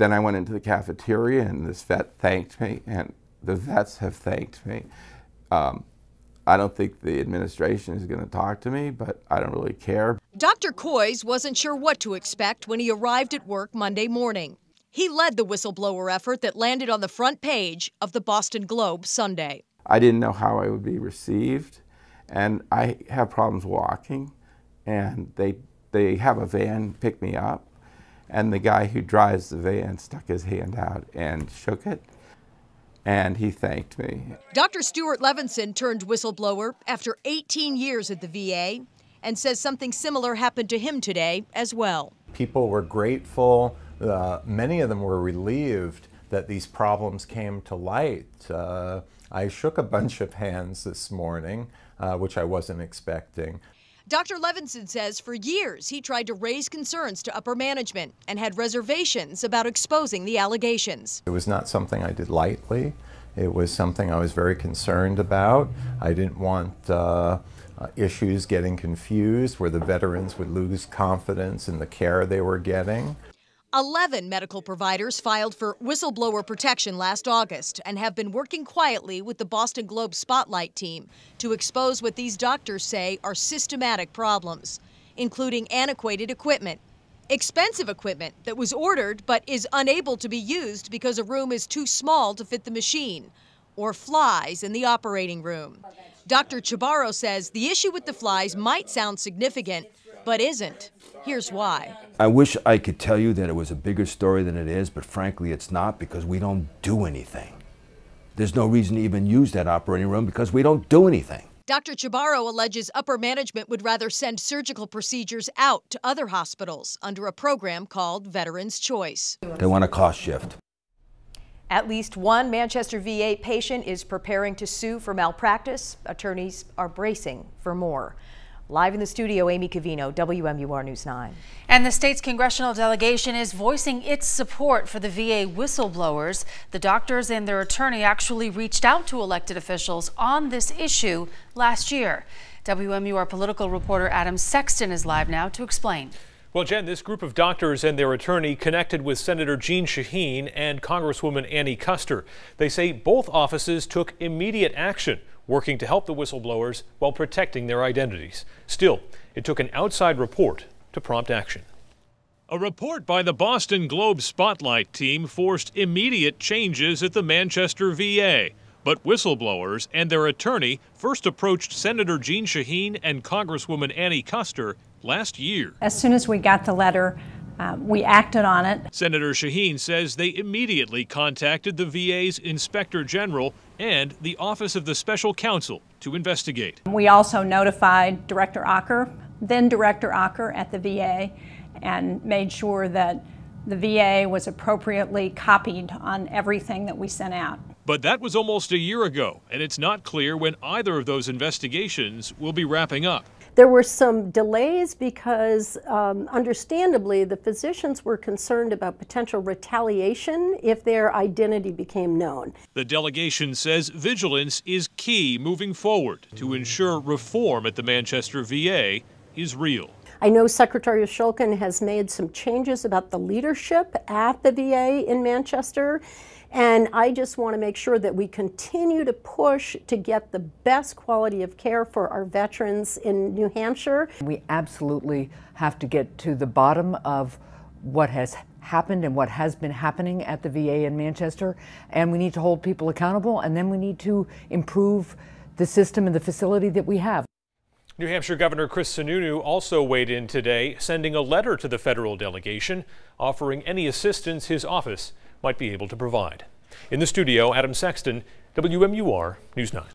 Then I went into the cafeteria and this vet thanked me, and the vets have thanked me. I don't think the administration is going to talk to me, but I don't really care. Dr. Kois wasn't sure what to expect when he arrived at work Monday morning. He led the whistleblower effort that landed on the front page of the Boston Globe Sunday. I didn't know how I would be received, and I have problems walking, and they have a van pick me up, and the guy who drives the van stuck his hand out and shook it, and he thanked me. Dr. Stuart Levinson turned whistleblower after 18 years at the VA and says something similar happened to him today as well. People were grateful. Many of them were relieved that these problems came to light. I shook a bunch of hands this morning, which I wasn't expecting. Dr. Levinson says for years he tried to raise concerns to upper management and had reservations about exposing the allegations. It was not something I did lightly. It was something I was very concerned about. I didn't want issues getting confused where the veterans would lose confidence in the care they were getting. 11 medical providers filed for whistleblower protection last August and have been working quietly with the Boston Globe Spotlight team to expose what these doctors say are systematic problems, including antiquated equipment, expensive equipment that was ordered but is unable to be used because a room is too small to fit the machine, or flies in the operating room. Dr. Chabarro says the issue with the flies might sound significant, but isn't. Here's why. I wish I could tell you that it was a bigger story than it is, but frankly it's not, because we don't do anything. There's no reason to even use that operating room because we don't do anything. Dr. Chabarro alleges upper management would rather send surgical procedures out to other hospitals under a program called Veterans Choice. They want a cost shift. At least one Manchester VA patient is preparing to sue for malpractice. Attorneys are bracing for more. Live in the studio, Amy Cavino, WMUR News 9. And the state's congressional delegation is voicing its support for the VA whistleblowers. The doctors and their attorney actually reached out to elected officials on this issue last year. WMUR political reporter Adam Sexton is live now to explain. Well, Jen, this group of doctors and their attorney connected with Senator Jeanne Shaheen and Congresswoman Annie Kuster. They say both offices took immediate action, working to help the whistleblowers while protecting their identities. Still, it took an outside report to prompt action. A report by the Boston Globe Spotlight team forced immediate changes at the Manchester VA. But whistleblowers and their attorney first approached Senator Jeanne Shaheen and Congresswoman Annie Kuster last year. As soon as we got the letter, we acted on it. Senator Shaheen says they immediately contacted the VA's Inspector General and the Office of the Special Counsel to investigate. We also notified Director Ocker, then Director Ocker at the VA, and made sure that the VA was appropriately copied on everything that we sent out. But that was almost a year ago, and it's not clear when either of those investigations will be wrapping up. There were some delays because, understandably, the physicians were concerned about potential retaliation if their identity became known. The delegation says vigilance is key moving forward to ensure reform at the Manchester VA is real. I know Secretary Shulkin has made some changes about the leadership at the VA in Manchester, and I just want to make sure that we continue to push to get the best quality of care for our veterans in New Hampshire. We absolutely have to get to the bottom of what has happened and what has been happening at the VA in Manchester, and we need to hold people accountable, and then we need to improve the system and the facility that we have. New Hampshire Governor Chris Sununu also weighed in today, sending a letter to the federal delegation offering any assistance his office might be able to provide. In the studio, Adam Sexton, WMUR News 9.